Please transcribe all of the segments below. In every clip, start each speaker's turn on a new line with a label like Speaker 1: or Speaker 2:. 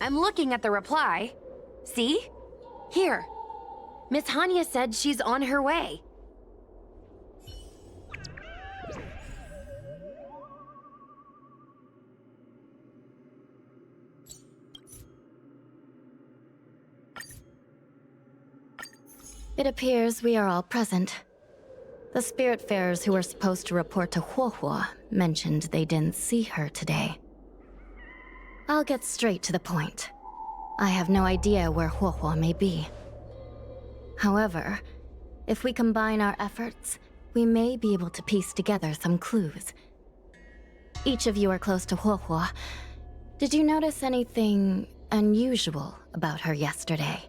Speaker 1: I'm looking at the reply. See? Here. Miss Hanya said she's on her way.
Speaker 2: It appears we are all present. The Spiritfarers who were supposed to report to Huohuo mentioned they didn't see her today. I'll get straight to the point. I have no idea where Huohuo may be. However, if we combine our efforts, we may be able to piece together some clues. Each of you are close to Huohuo. Did you notice anything unusual about her yesterday?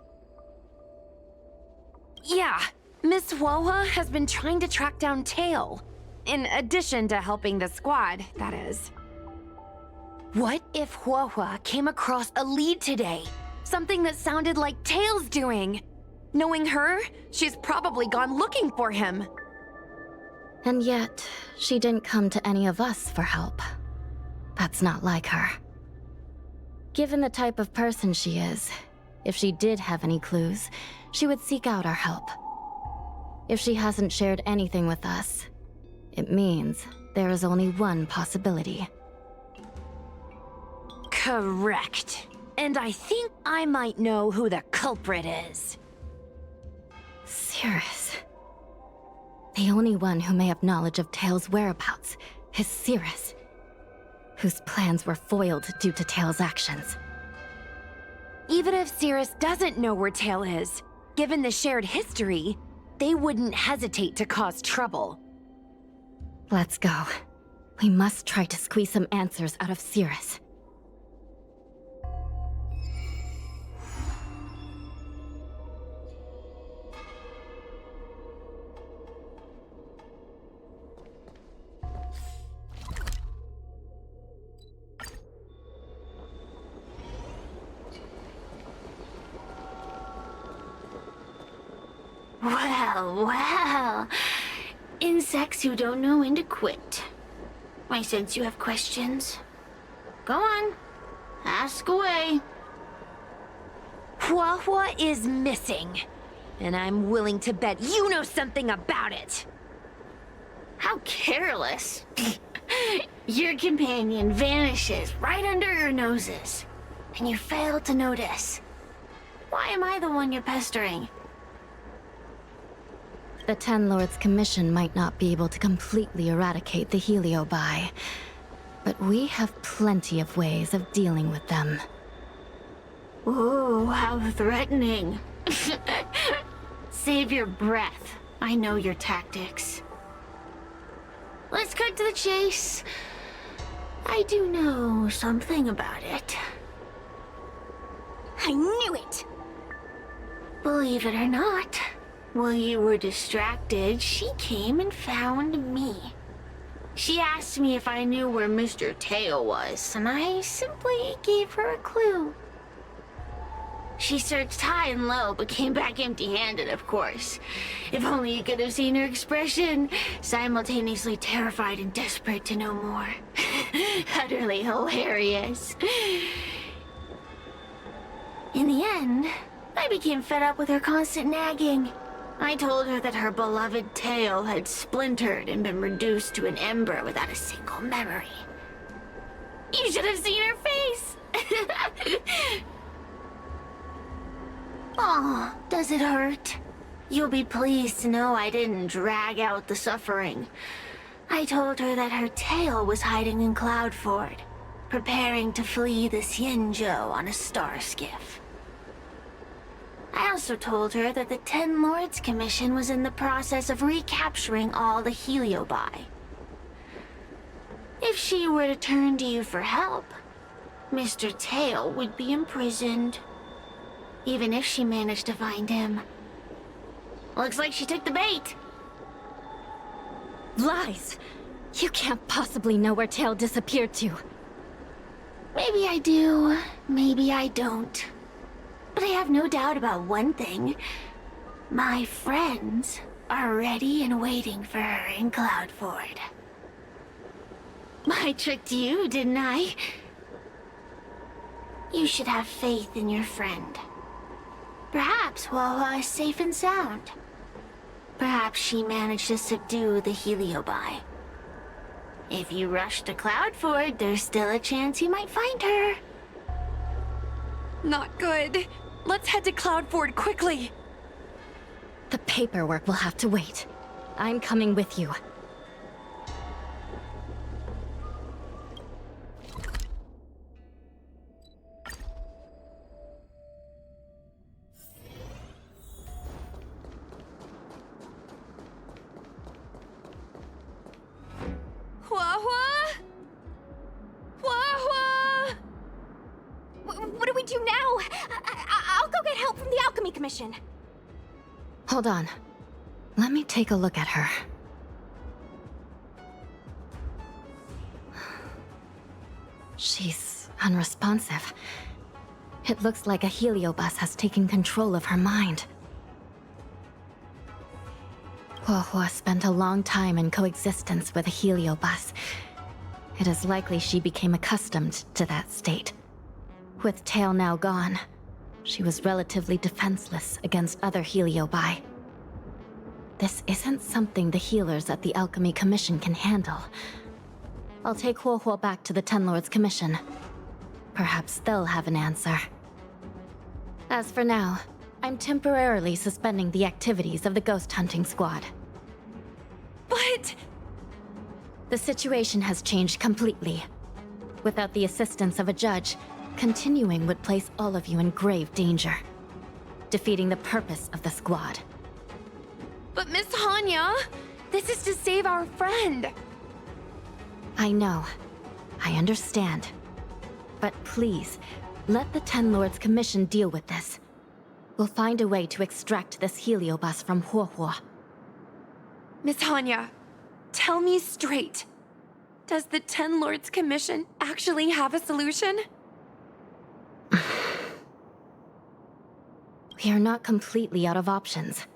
Speaker 1: Yeah, Miss Huohua has been trying to track down Tail. In addition to helping the squad, that is. What if Huohua came across a lead today? Something that sounded like Tail's doing. Knowing her, she's probably gone looking for him.
Speaker 2: And yet, she didn't come to any of us for help. That's not like her. Given the type of person she is, if she did have any clues, she would seek out our help. If she hasn't shared anything with us, it means there is only one possibility.
Speaker 1: Correct. And I think I might know who the culprit is.
Speaker 2: Cirrus. The only one who may have knowledge of Tail's whereabouts is Cirrus, whose plans were foiled due to Tail's actions.
Speaker 1: Even if Cirrus doesn't know where Tail is, given the shared history, they wouldn't hesitate to cause trouble.
Speaker 2: Let's go. We must try to squeeze some answers out of Cirrus.
Speaker 3: Well. Insects who don't know when to quit. I sense you have questions. Go on. Ask away.
Speaker 1: Huohuo is missing. And I'm willing to bet you know something about it.
Speaker 3: How careless. Your companion vanishes right under your noses. And you fail to notice. Why am I the one you're pestering?
Speaker 2: The Ten Lords' Commission might not be able to completely eradicate the Heliobi, but we have plenty of ways of dealing with them.
Speaker 3: Ooh, how threatening. Save your breath. I know your tactics. Let's cut to the chase. I do know something about it.
Speaker 1: I knew it!
Speaker 3: Believe it or not, while you were distracted, she came and found me. She asked me if I knew where Mr. Tail was, and I simply gave her a clue. She searched high and low, but came back empty-handed, of course. If only you could have seen her expression, simultaneously terrified and desperate to know more. Utterly hilarious. In the end, I became fed up with her constant nagging. I told her that her beloved Tail had splintered and been reduced to an ember without a single memory. You should have seen her face! Oh, does it hurt? You'll be pleased to know I didn't drag out the suffering. I told her that her Tail was hiding in Cloudford, preparing to flee the Xianzhou on a star skiff. I also told her that the Ten Lords Commission was in the process of recapturing all the Heliobi. If she were to turn to you for help, Mr. Tail would be imprisoned. Even if she managed to find him. Looks like she took the bait.
Speaker 2: Lies! You can't possibly know where Tail disappeared to.
Speaker 3: Maybe I do, maybe I don't. But I have no doubt about one thing. My friends are ready and waiting for her in Cloudford. I tricked you, didn't I? You should have faith in your friend. Perhaps Wawa is safe and sound. Perhaps she managed to subdue the Heliobi. If you rush to Cloudford, there's still a chance you might find her.
Speaker 1: Not good. Let's head to Cloudford quickly.
Speaker 2: The paperwork will have to wait. I'm coming with you.
Speaker 1: Hua-Hua? Hua-Hua?
Speaker 4: What do we do now? I'll go get help from the Alchemy Commission.
Speaker 2: Hold on. Let me take a look at her. She's unresponsive. It looks like a heliobus has taken control of her mind. Huohuo spent a long time in coexistence with a heliobus. It is likely she became accustomed to that state. With Tail now gone, she was relatively defenseless against other heliobi. This isn't something the healers at the Alchemy Commission can handle. I'll take Huohuo back to the Ten Lords Commission. Perhaps they'll have an answer. As for now, I'm temporarily suspending the activities of the ghost hunting squad.
Speaker 1: But...
Speaker 2: The situation has changed completely. Without the assistance of a judge, continuing would place all of you in grave danger, defeating the purpose of the squad.
Speaker 1: But Miss Hanya, this is to save our friend.
Speaker 2: I know. I understand. But please, let the Ten Lords Commission deal with this. We'll find a way to extract this heliobus from Huohuo.
Speaker 1: Miss Hanya, tell me straight. Does the Ten Lords Commission actually have a solution?
Speaker 2: We are not completely out of options.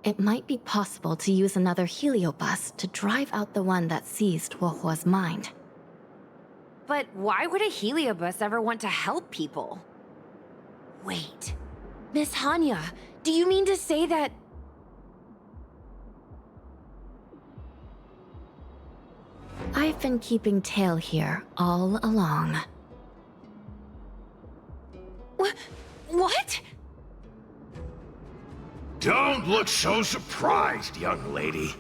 Speaker 2: It might be possible to use another heliobus to drive out the one that seized Huohuo's mind.
Speaker 1: But why would a heliobus ever want to help people? Wait, Miss Hanya, do you mean to say that...
Speaker 2: I've been keeping Tail here all along.
Speaker 1: What?
Speaker 5: Don't look so surprised, young lady.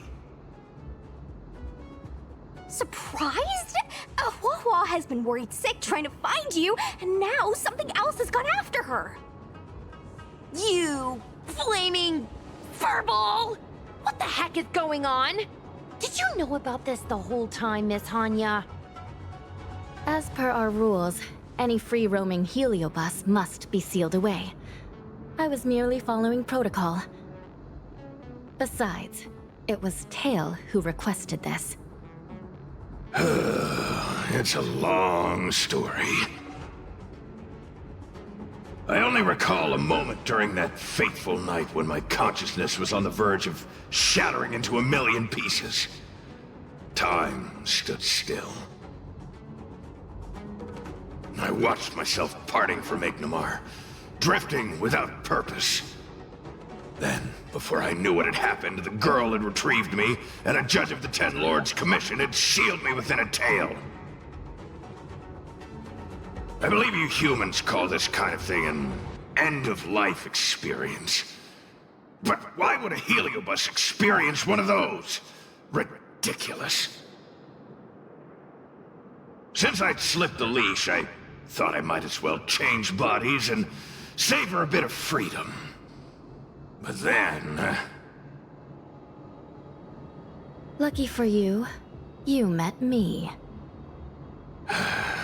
Speaker 4: Surprised? Huohuo has been worried sick trying to find you, and now something else has gone after her.
Speaker 1: You flaming furball! What the heck is going on? Did you know about this the whole time, Miss Hanya?
Speaker 2: As per our rules, any free-roaming heliobus must be sealed away. I was merely following protocol. Besides, it was Tail who requested this.
Speaker 5: It's a long story. I only recall a moment during that fateful night when my consciousness was on the verge of shattering into a million pieces. Time stood still. I watched myself parting from Ignomar, drifting without purpose. Then, before I knew what had happened, the girl had retrieved me, and a judge of the Ten Lords Commission had sealed me within a tail. I believe you humans call this kind of thing an end-of-life experience. But why would a heliobus experience one of those? Ridiculous. Since I'd slipped the leash, I thought I might as well change bodies and savor a bit of freedom. But then...
Speaker 2: Lucky for you, you met me.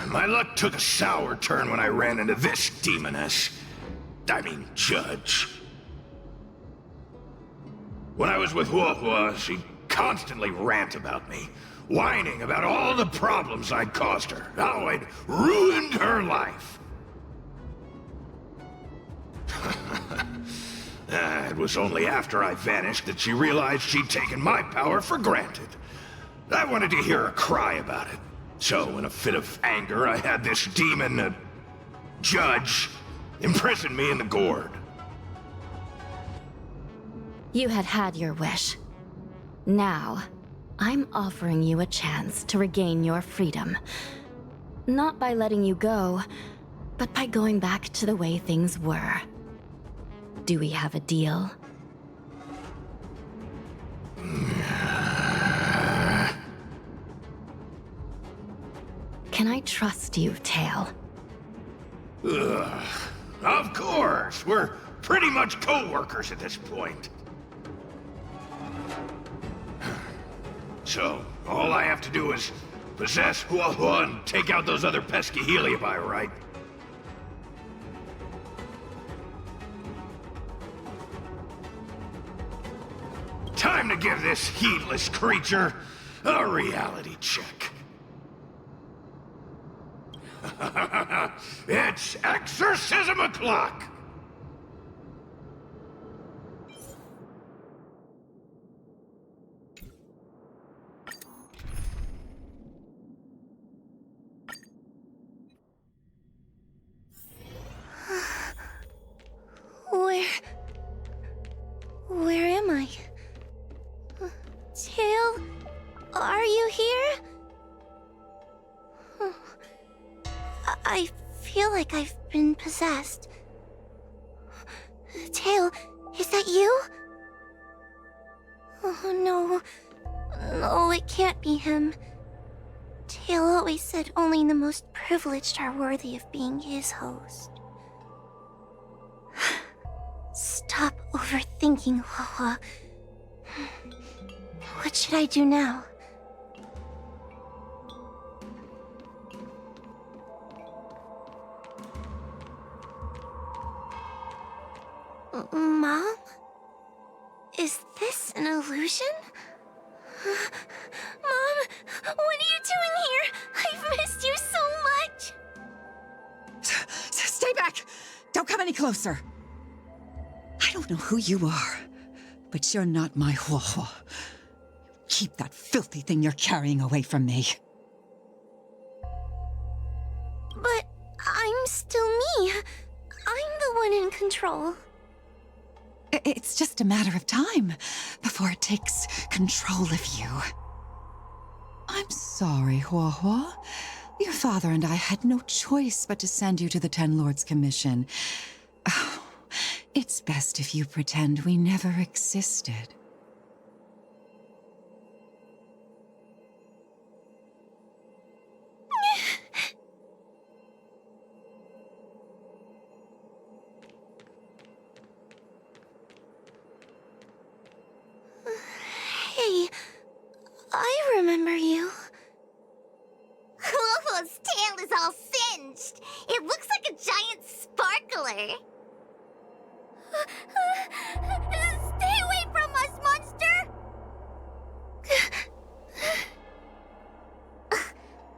Speaker 5: My luck took a sour turn when I ran into this demoness. I mean, judge. When I was with Huohuo, she'd constantly rant about me, whining about all the problems I'd caused her, how I'd ruined her life. It was only after I vanished that she realized she'd taken my power for granted. I wanted to hear her cry about it. So, in a fit of anger, I had this demon judge, imprison me in the gourd.
Speaker 2: You had had your wish. Now, I'm offering you a chance to regain your freedom. Not by letting you go, but by going back to the way things were. Do we have a deal? Can I trust you, Tail?
Speaker 5: Ugh. Of course! We're pretty much co-workers at this point. So, all I have to do is possess Hua Hua and take out those other pesky Heliobi, right? Time to give this heedless creature a reality check. It's exorcism o'clock!
Speaker 4: Where am I? Tail, are you here? I feel like I've been possessed. Tail, is that you? Oh no. No, it can't be him. Tail always said only the most privileged are worthy of being his host. Stop overthinking, Wawa. What should I do now? Mom? Is this an illusion? Mom, what are you doing here? I've missed you so much!
Speaker 6: Stay back! Don't come any closer! I don't know who you are, but you're not my Hua. Keep that filthy thing you're carrying away from me.
Speaker 4: But I'm still me. I'm the one in control.
Speaker 6: It's just a matter of time before it takes control of you. I'm sorry, Hua. Your father and I had no choice but to send you to the Ten Lords Commission. Oh, it's best if you pretend we never existed.
Speaker 4: Hey, I remember you.
Speaker 7: Kuohu's tail is all singed. It looks like a giant sparkler. Stay away from us, monster!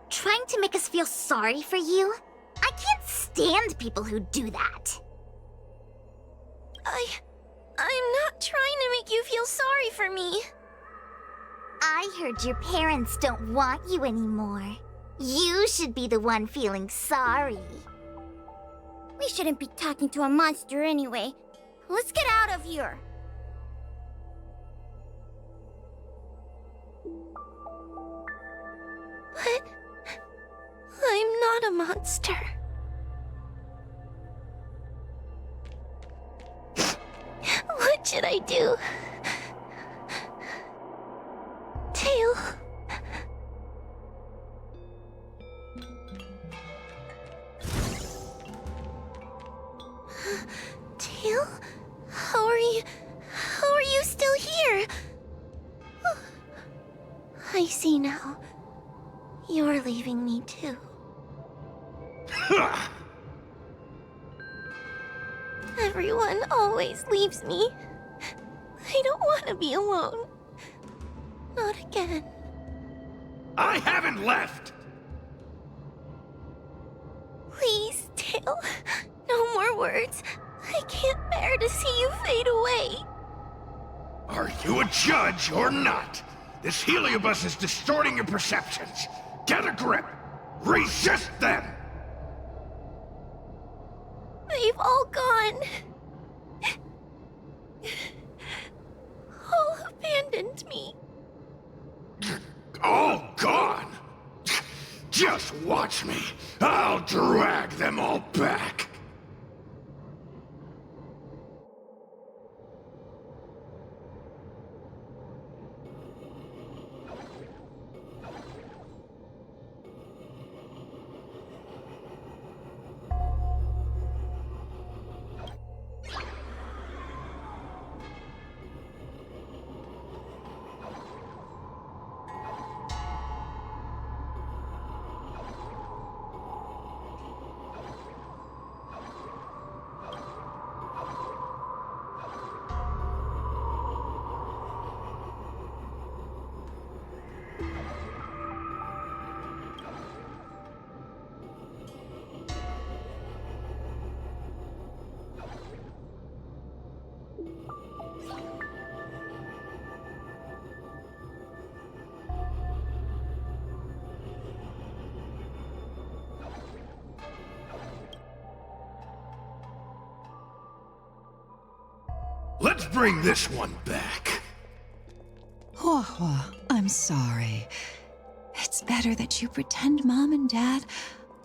Speaker 7: Trying to make us feel sorry for you? I can't stand people who do that.
Speaker 4: I'm not trying to make you feel sorry for me.
Speaker 7: I heard your parents don't want you anymore. You should be the one feeling sorry.
Speaker 4: We shouldn't be talking to a monster anyway. Let's get out of here. But I'm not a monster. What should I do? Tail. Tail? How are you still here? I see now. You're leaving me too. Everyone always leaves me. I don't want to be alone. Not again.
Speaker 5: I haven't left!
Speaker 4: Please, Tail. No more words. I can't bear to see you fade away.
Speaker 5: Are you a judge or not? This heliobus is distorting your perceptions. Get a grip! Resist them!
Speaker 4: They've all gone. All abandoned me.
Speaker 5: All gone? Just watch me. I'll drag them all back. Let's bring this one back.
Speaker 6: Hua, I'm sorry. It's better that you pretend Mom and Dad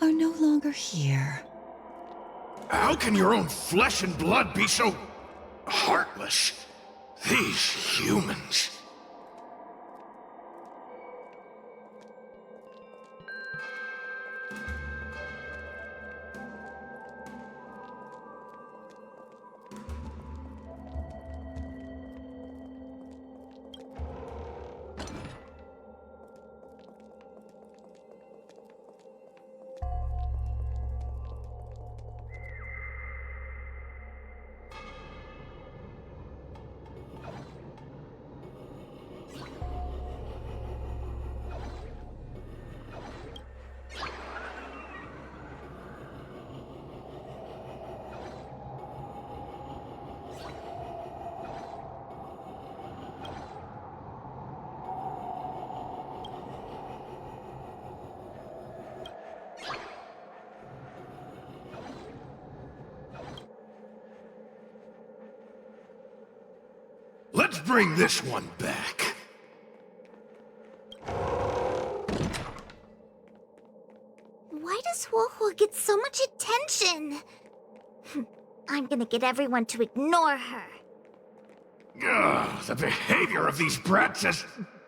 Speaker 6: are no longer here.
Speaker 5: How can your own flesh and blood be so heartless? These humans. Let's bring this one back.
Speaker 7: Why does Huohuo get so much attention? I'm gonna get everyone to ignore her.
Speaker 5: Ugh, the behavior of these brats is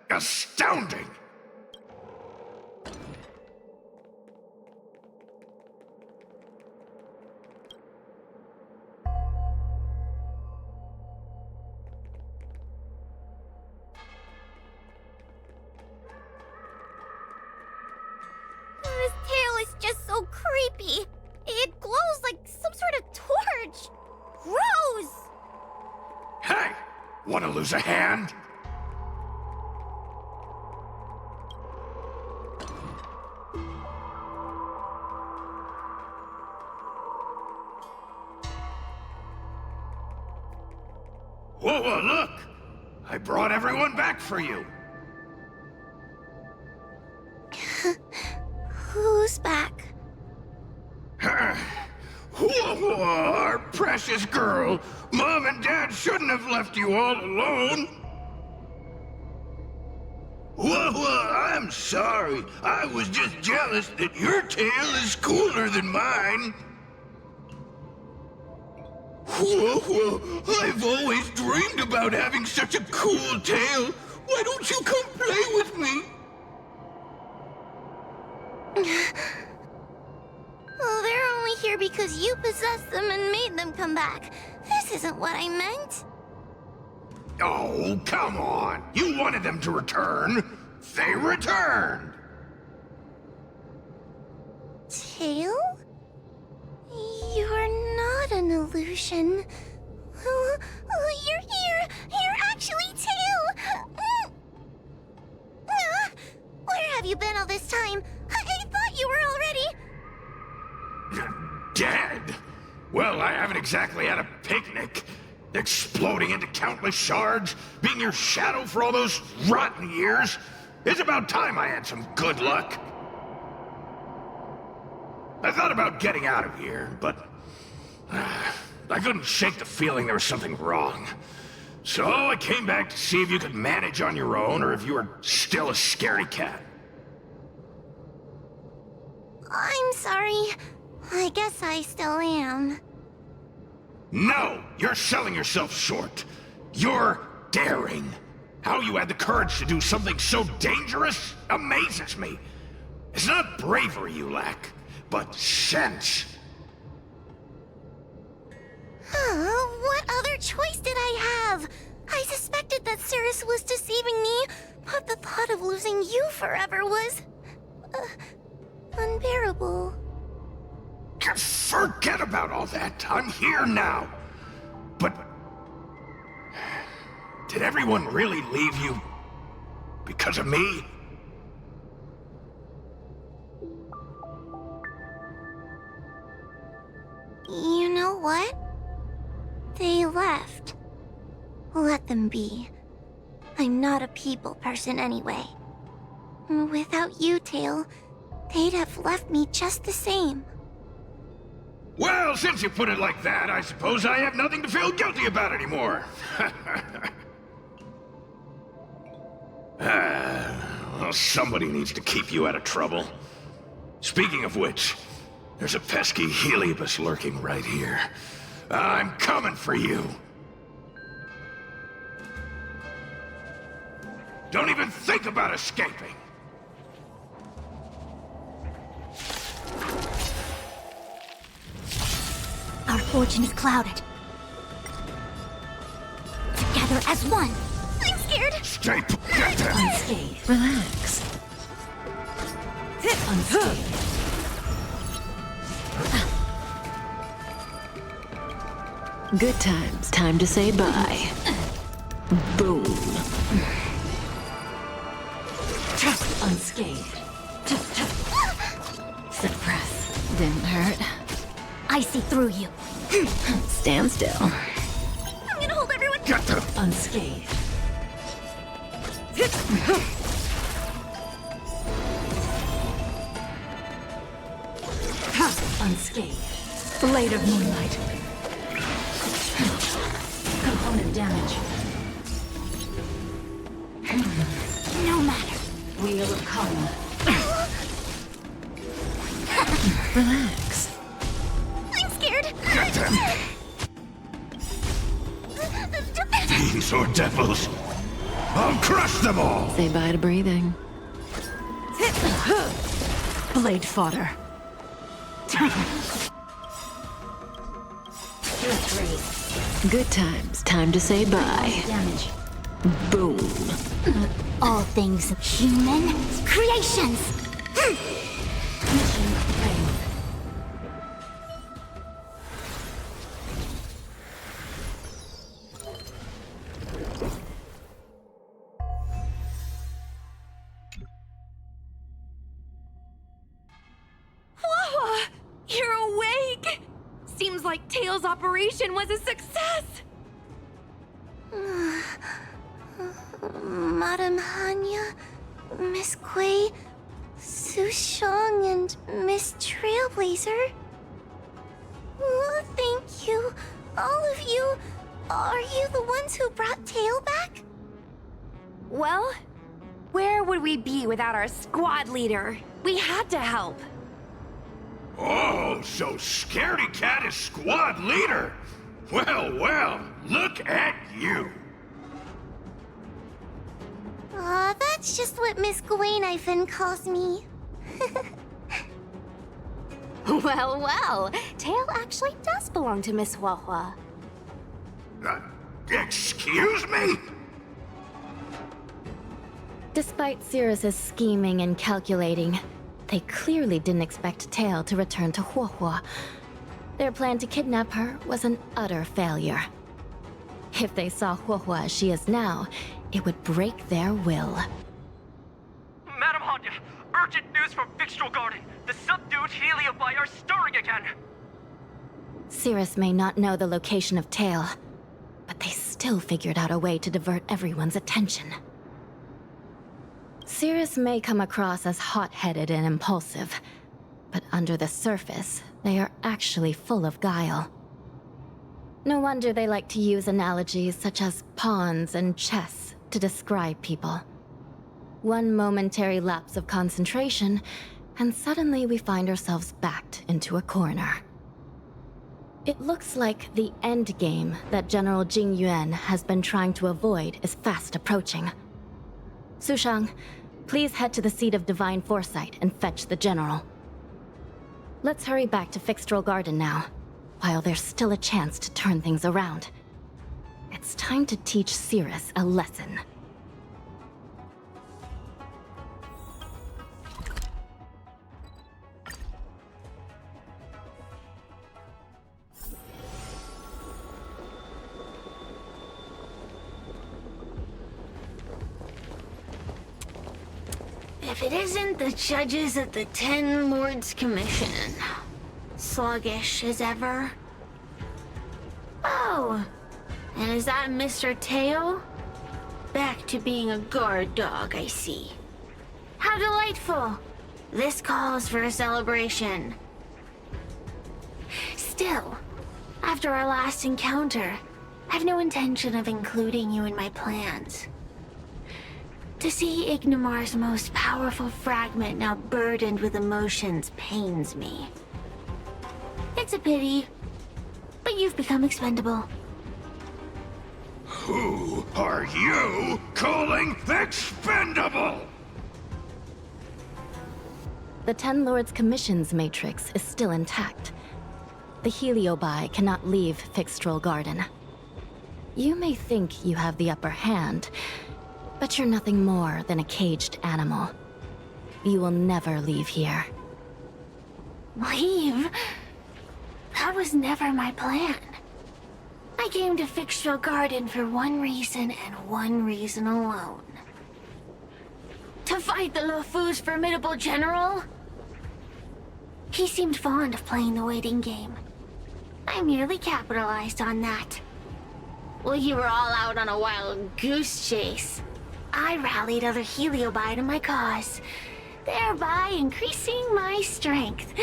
Speaker 5: astounding.
Speaker 7: This tail is just so creepy. It glows like some sort of torch. Gross!
Speaker 5: Hey, wanna lose a hand? Whoa, look! I brought everyone back for you.
Speaker 7: Who's back?
Speaker 5: Whoa, our precious girl. Mom and Dad shouldn't have left you all alone. Whoa, I'm sorry. I was just jealous that your tail is cooler than mine. Whoa, I've always dreamed about having such a cool tail. Why don't you come play with me?
Speaker 7: Oh, they're only here because you possessed them and made them come back. This isn't what I meant.
Speaker 5: Oh, come on. You wanted them to return. They returned.
Speaker 7: Tail? You're not an illusion. You're here. You're actually Tail. Where have you been all this time? I thought you were already...
Speaker 5: Dead? Well, I haven't exactly had a picnic. Exploding into countless shards, being your shadow for all those rotten years. It's about time I had some good luck. I thought about getting out of here, but I couldn't shake the feeling there was something wrong. So I came back to see if you could manage on your own or if you were still a scaredy cat.
Speaker 4: I'm sorry. I guess I still am.
Speaker 5: No! You're selling yourself short. You're daring. How you had the courage to do something so dangerous amazes me. It's not bravery you lack, but sense.
Speaker 4: What other choice did I have? I suspected that Cirrus was deceiving me, but the thought of losing you forever was... unbearable.
Speaker 5: Forget about all that. I'm here now. But... did everyone really leave you because of me?
Speaker 4: You know what? They left. Let them be. I'm not a people person anyway. Without you, Tail, they'd have left me just the same.
Speaker 5: Well, since you put it like that, I suppose I have nothing to feel guilty about anymore. Well, somebody needs to keep you out of trouble. Speaking of which, there's a pesky Heliobus lurking right here. I'm coming for you. Don't even think about escaping.
Speaker 7: Our fortune is clouded. Together as one. I'm scared.
Speaker 5: Stay together.
Speaker 2: Unscathed. Relax. Unscathed.
Speaker 8: Good times. Time to say bye. Boom.
Speaker 2: Unscathed. Suppress. Didn't hurt.
Speaker 7: I see through you.
Speaker 8: Stand still.
Speaker 7: I'm gonna hold everyone.
Speaker 5: Get them.
Speaker 2: Unscathed. Unscathed. Blade of Moonlight. Component damage.
Speaker 7: No matter.
Speaker 2: Wheel of Karma.
Speaker 8: Relax.
Speaker 7: I'm scared.
Speaker 5: Get them. Fiends or devils. I'll crush them all.
Speaker 8: Say bye to breathing.
Speaker 2: Blade fodder.
Speaker 8: Good times. Time to say bye.
Speaker 2: Damage.
Speaker 8: Boom.
Speaker 7: All things human creations.
Speaker 2: Mission failed.
Speaker 1: Wawa! You're awake! Seems like Tail's operation was a success!
Speaker 4: Madame Hanya, Miss Quay, Sushong, and Miss Trailblazer. Oh, thank you. All of you. Are you the ones who brought Tail back?
Speaker 1: Well, where would we be without our squad leader? We had to help.
Speaker 5: Oh, so Scaredy Cat is squad leader. Well, well, look at you.
Speaker 4: That's just what Miss Gawain calls me.
Speaker 1: Well, well, Tail actually does belong to Miss Wawa.
Speaker 5: Excuse me?
Speaker 2: Despite Cirrus's scheming and calculating, they clearly didn't expect Tail to return to Huohua. Their plan to kidnap her was an utter failure. If they saw Huohua as she is now, it would break their will.
Speaker 9: Madam Hanya, urgent news from Victual Garden. The subdued Heliobi are stirring again.
Speaker 2: Cirrus may not know the location of Tail, but they still figured out a way to divert everyone's attention. Cirrus may come across as hot-headed and impulsive, but under the surface, they are actually full of guile. No wonder they like to use analogies such as pawns and chess to describe people. One momentary lapse of concentration, and suddenly we find ourselves backed into a corner. It looks like the end game that General Jing Yuan has been trying to avoid is fast approaching. Sushang, please head to the seat of Divine Foresight and fetch the General. Let's hurry back to Fixtral Garden now, while there's still a chance to turn things around. It's time to teach Cirrus a lesson.
Speaker 3: If it isn't the judges at the Ten Lords Commission, sluggish as ever. Oh, and is that Mr. Teo? Back to being a guard dog, I see. How delightful! This calls for a celebration. Still, after our last encounter, I've no intention of including you in my plans. To see Ignimar's most powerful fragment now burdened with emotions pains me. It's a pity, but you've become expendable.
Speaker 5: Who are you calling expendable?
Speaker 2: The Ten Lords Commission's matrix is still intact. The Heliobi cannot leave Fixtral Garden. You may think you have the upper hand, but you're nothing more than a caged animal. You will never leave here.
Speaker 3: Leave? That was never my plan. I came to Fixtral Garden for one reason and one reason alone. To fight the Luofu's formidable general? He seemed fond of playing the waiting game. I merely capitalized on that. While you were all out on a wild goose chase, I rallied other Heliobi to my cause, thereby increasing my strength.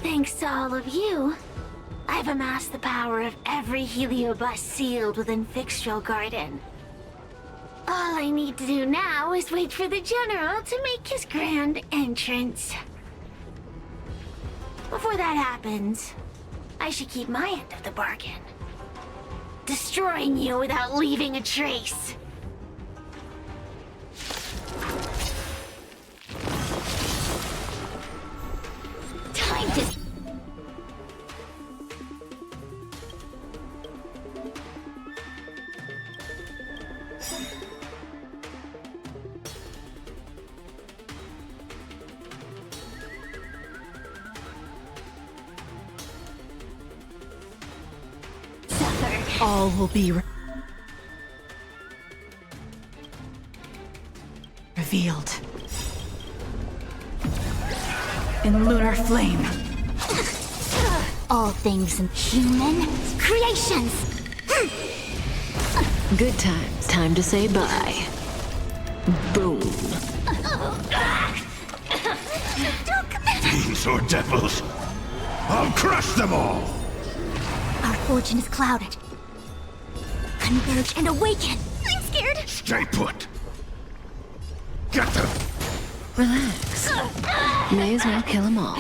Speaker 3: Thanks to all of you, I've amassed the power of every Heliobus sealed within Fixtral Garden. All I need to do now is wait for the General to make his grand entrance. Before that happens, I should keep my end of the bargain. Destroying you without leaving a trace. Time to...
Speaker 6: All will be revealed in lunar flame.
Speaker 4: All things in human creations.
Speaker 8: Good times. Time to say bye. Boom.
Speaker 5: Fiends or devils, I'll crush them all!
Speaker 4: Our fortune is clouded. Converge and awaken. I'm scared.
Speaker 5: Stay put! Get them!
Speaker 8: Relax. May as well kill them all.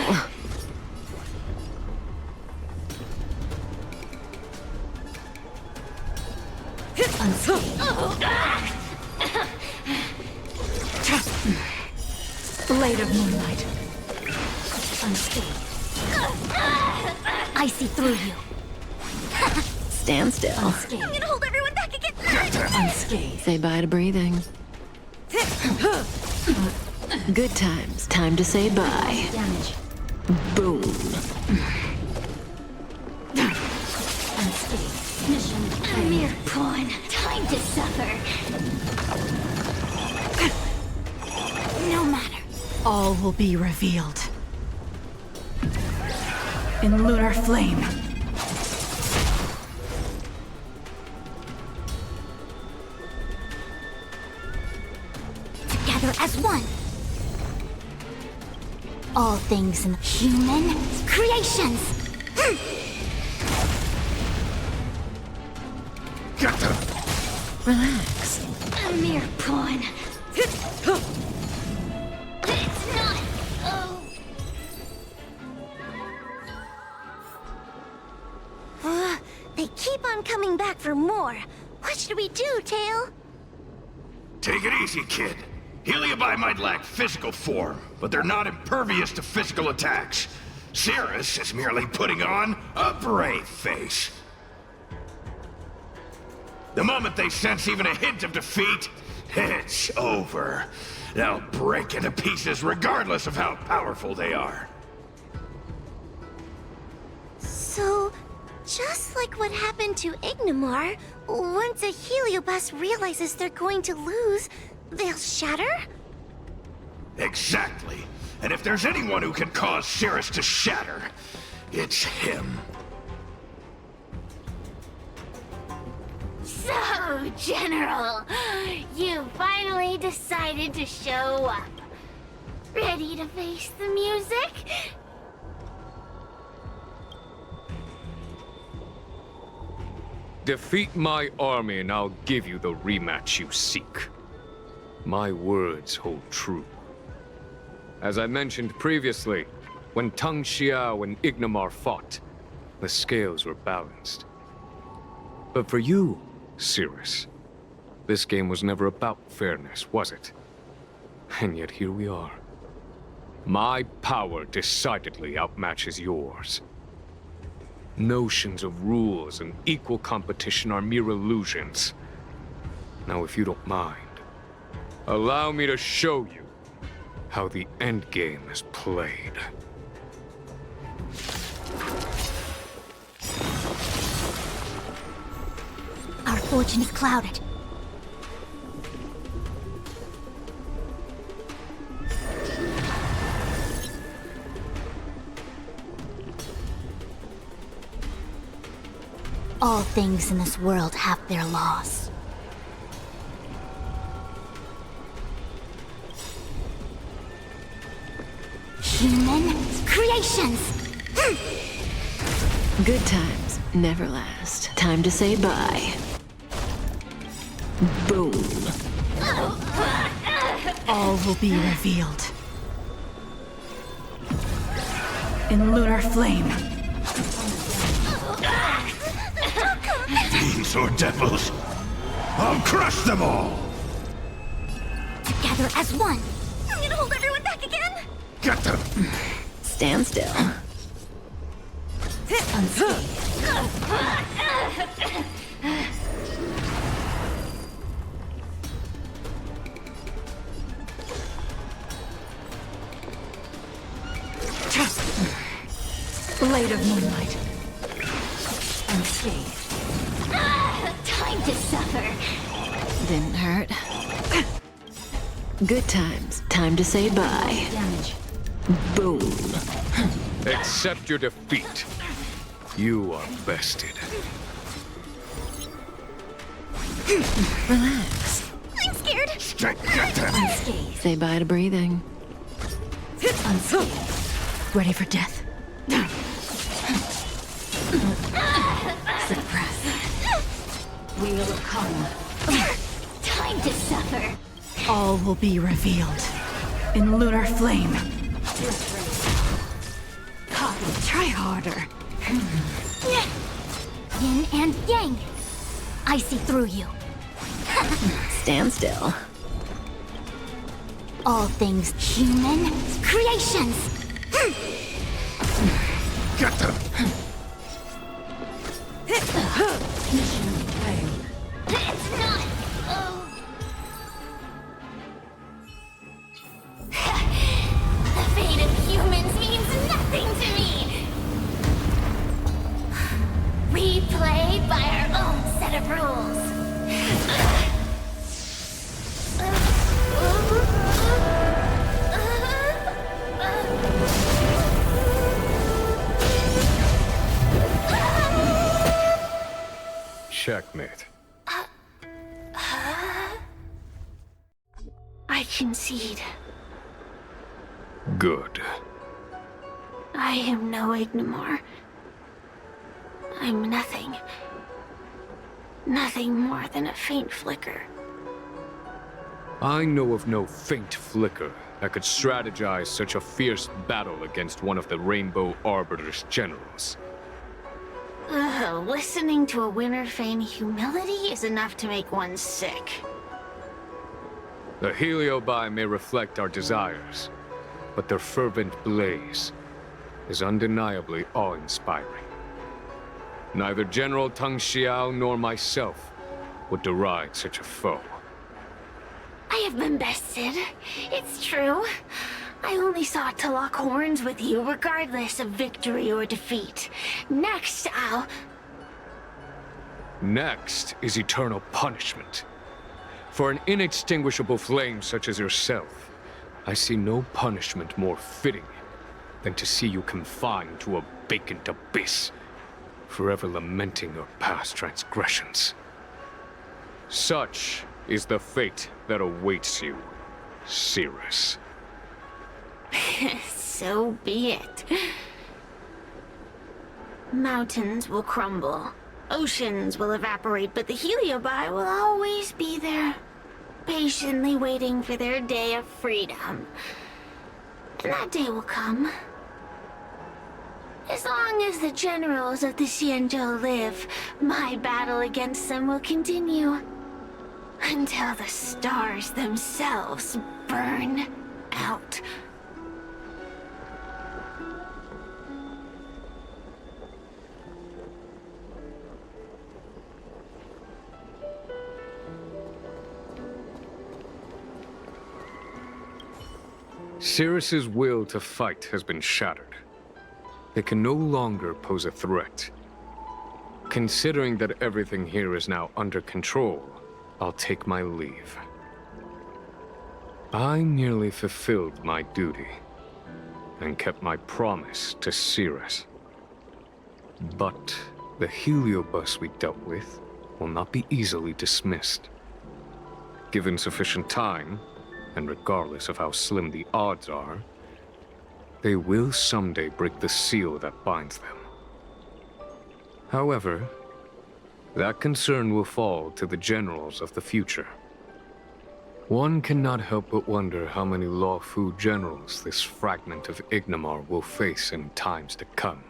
Speaker 6: Blade of moonlight.
Speaker 4: Unscathed. I see through you.
Speaker 8: Stand still.
Speaker 4: Unscathed. I'm gonna hold everyone back again.
Speaker 6: Unscathed.
Speaker 8: Say bye to breathing. Good times. Time to say bye.
Speaker 4: Damage.
Speaker 8: Boom.
Speaker 4: Unscathed. Mission. A mere pawn. Time to suffer. No matter.
Speaker 6: All will be revealed in lunar flame.
Speaker 4: Together as one. All things in human creations.
Speaker 5: Get them!
Speaker 8: Relax.
Speaker 7: A mere pawn. It's not. Oh.
Speaker 4: They keep on coming back for more. What should we do, Tail?
Speaker 5: Take it easy, kid. Heliabi might lack physical form, but they're not impervious to physical attacks. Cirrus is merely putting on a brave face. The moment they sense even a hint of defeat, it's over. They'll break into pieces regardless of how powerful they are.
Speaker 4: So, just like what happened to Ignimar, once a Heliobus realizes they're going to lose, they'll shatter?
Speaker 5: Exactly. And if there's anyone who can cause Cirrus to shatter, it's him.
Speaker 3: So, General, you finally decided to show up. Ready to face the music?
Speaker 10: Defeat my army and I'll give you the rematch you seek. My words hold true. As I mentioned previously, when Tang Xiao and Ignimar fought, the scales were balanced. But for you, Cirrus, this game was never about fairness, was it? And yet here we are. My power decidedly outmatches yours. Notions of rules and equal competition are mere illusions. Now, if you don't mind, allow me to show you how the endgame is played.
Speaker 7: Our fortune is clouded. All things in this world have their laws. Human creations!
Speaker 8: Good times never last. Time to say bye. Boom.
Speaker 11: All will be revealed. In lunar flame.
Speaker 5: Fiends or devils, I'll crush them all!
Speaker 7: Together as one! I'm gonna hold everyone back again!
Speaker 5: Get them!
Speaker 8: Stand still.
Speaker 11: Blade of moonlight. Unscathed.
Speaker 7: Time to suffer!
Speaker 8: Didn't hurt. Good times. Time to say bye.
Speaker 11: Damage.
Speaker 8: Boom.
Speaker 10: Accept your defeat. You are bested.
Speaker 8: Relax.
Speaker 7: I'm scared!
Speaker 5: Get them!
Speaker 11: Unscathed.
Speaker 8: Say bye to breathing.
Speaker 11: Unscathed. Ready for death. Suppress. Wheel of karma.
Speaker 7: Time to suffer!
Speaker 11: All will be revealed. In lunar flame. Copy. Try harder.
Speaker 7: Yin and yang! I see through you.
Speaker 8: Stand still.
Speaker 7: All things human creations!
Speaker 5: Get them!
Speaker 7: It's not... Oh. The fate of humans means nothing to me! We play by our own set of rules.
Speaker 10: Checkmate.
Speaker 3: I concede.
Speaker 10: Good.
Speaker 3: I am no Ignimar. I'm nothing. Nothing more than a faint flicker.
Speaker 10: I know of no faint flicker that could strategize such a fierce battle against one of the Rainbow Arbiter's generals.
Speaker 3: Ugh, listening to a winner feign humility is enough to make one sick.
Speaker 10: The Heliobi may reflect our desires, but their fervent blaze is undeniably awe-inspiring. Neither General Tang Xiao nor myself would deride such a foe.
Speaker 3: I have been bested. It's true. I only sought to lock horns with you regardless of victory or defeat. Next,
Speaker 10: Next is eternal punishment. For an inextinguishable flame such as yourself, I see no punishment more fitting than to see you confined to a vacant abyss, forever lamenting your past transgressions. Such is the fate that awaits you, Cirrus.
Speaker 3: So be it. Mountains will crumble. Oceans will evaporate, but the Heliobi will always be there, patiently waiting for their day of freedom. And that day will come. As long as the generals of the Xianzhou live, my battle against them will continue. Until the stars themselves burn out.
Speaker 10: Cirrus's will to fight has been shattered. They can no longer pose a threat. Considering that everything here is now under control, I'll take my leave. I merely fulfilled my duty and kept my promise to Cirrus. But the Heliobus we dealt with will not be easily dismissed. Given sufficient time, and regardless of how slim the odds are, they will someday break the seal that binds them. However, that concern will fall to the generals of the future. One cannot help but wonder how many Luofu generals this fragment of Ignimar will face in times to come.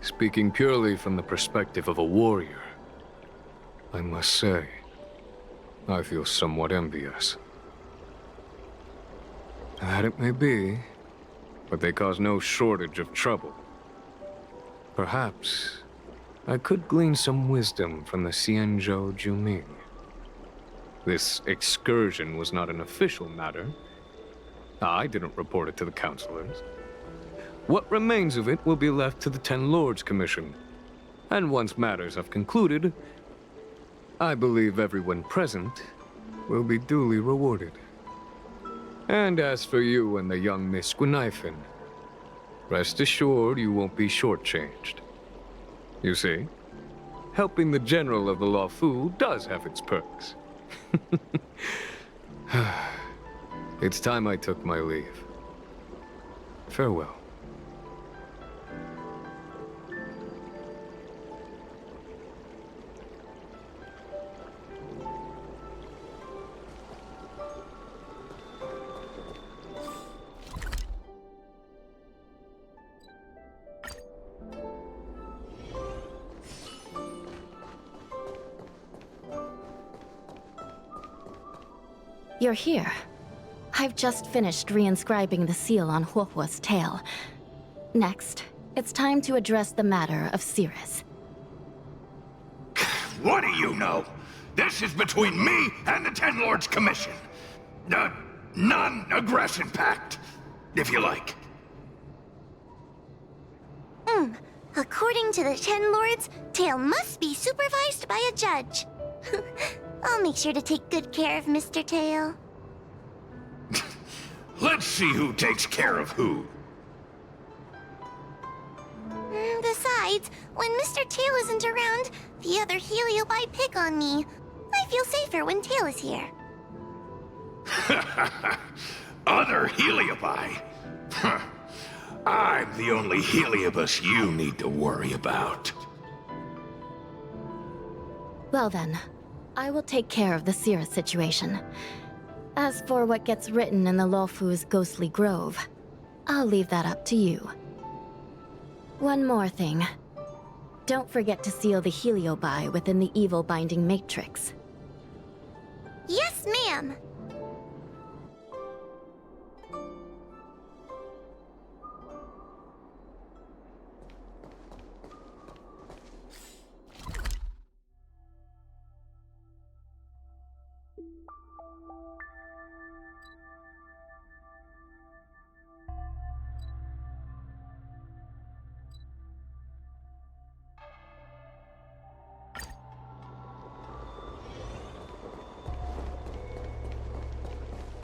Speaker 10: Speaking purely from the perspective of a warrior, I must say, I feel somewhat envious. That it may be, but they cause no shortage of trouble. Perhaps I could glean some wisdom from the Xianzhou Juming. This excursion was not an official matter. I didn't report it to the councilors. What remains of it will be left to the Ten Lords Commission. And once matters have concluded, I believe everyone present will be duly rewarded. And as for you and the young Miss Guinaifen, rest assured you won't be shortchanged. You see, helping the general of the Luofu does have its perks. It's time I took my leave. Farewell.
Speaker 2: You're here. I've just finished reinscribing the seal on Huohuo's tail. Next, it's time to address the matter of Cirrus.
Speaker 5: What do you know? This is between me and the Ten Lords Commission. A non-aggression pact, if you like.
Speaker 4: According to the Ten Lords, Tail must be supervised by a judge. I'll make sure to take good care of Mr. Tail.
Speaker 5: Let's see who takes care of who.
Speaker 4: Besides, when Mr. Tail isn't around, the other Heliobi pick on me. I feel safer when Tail is here.
Speaker 5: Other Heliobi? Huh. I'm the only Heliobus you need to worry about.
Speaker 2: Well then, I will take care of the Sira situation. As for what gets written in the Lawfu's ghostly grove, I'll leave that up to you. One more thing. Don't forget to seal the Heliobi within the evil binding matrix.
Speaker 4: Yes, ma'am.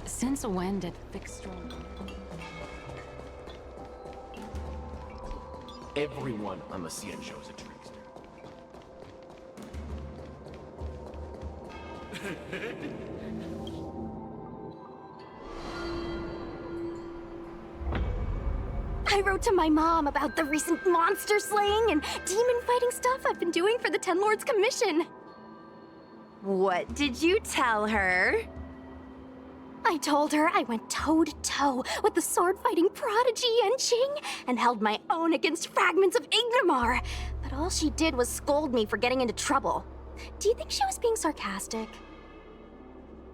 Speaker 12: Since when did Fixstrom...
Speaker 13: Everyone on the CN show is a trickster.
Speaker 7: I wrote to my mom about the recent monster slaying and demon fighting stuff I've been doing for the Ten Lords Commission.
Speaker 1: What did you tell her?
Speaker 7: I told her I went toe-to-toe with the sword-fighting prodigy Yenching and held my own against fragments of Ignamar. But all she did was scold me for getting into trouble. Do you think she was being sarcastic?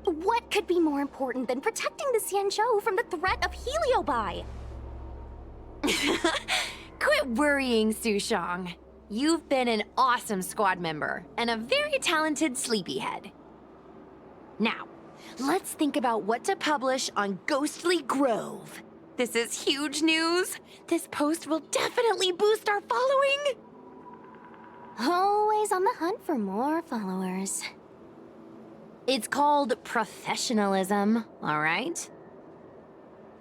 Speaker 7: What could be more important than protecting the Xianzhou from the threat of Heliobi?
Speaker 1: Quit worrying, Sushong. You've been an awesome squad member and a very talented sleepyhead. Now, let's think about what to publish on Ghostly Grove. This is huge news. This post will definitely boost our following.
Speaker 7: Always on the hunt for more followers.
Speaker 1: It's called professionalism, all right?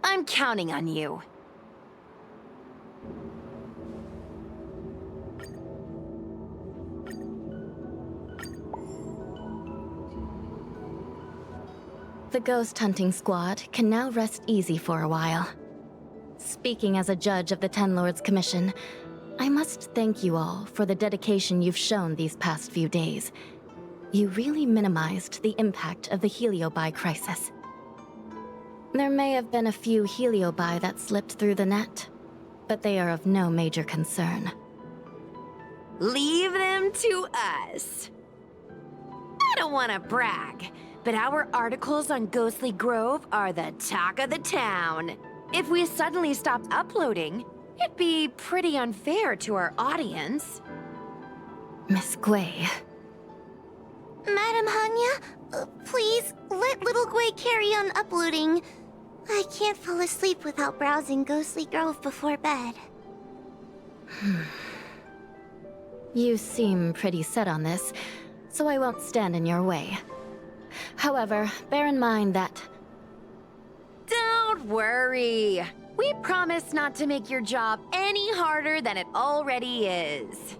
Speaker 1: I'm counting on you.
Speaker 2: The ghost hunting squad can now rest easy for a while. Speaking as a judge of the Ten Lords Commission, I must thank you all for the dedication you've shown these past few days. You really minimized the impact of the Heliobi crisis. There may have been a few Heliobi that slipped through the net, but they are of no major concern.
Speaker 1: Leave them to us. I don't want to brag, but our articles on Ghostly Grove are the talk of the town. If we suddenly stopped uploading, it'd be pretty unfair to our audience.
Speaker 2: Miss Gui.
Speaker 4: Madam Hanya, please let little Gui carry on uploading. I can't fall asleep without browsing Ghostly Grove before bed.
Speaker 2: You seem pretty set on this, so I won't stand in your way. However, bear in mind that...
Speaker 1: Don't worry. We promise not to make your job any harder than it already is.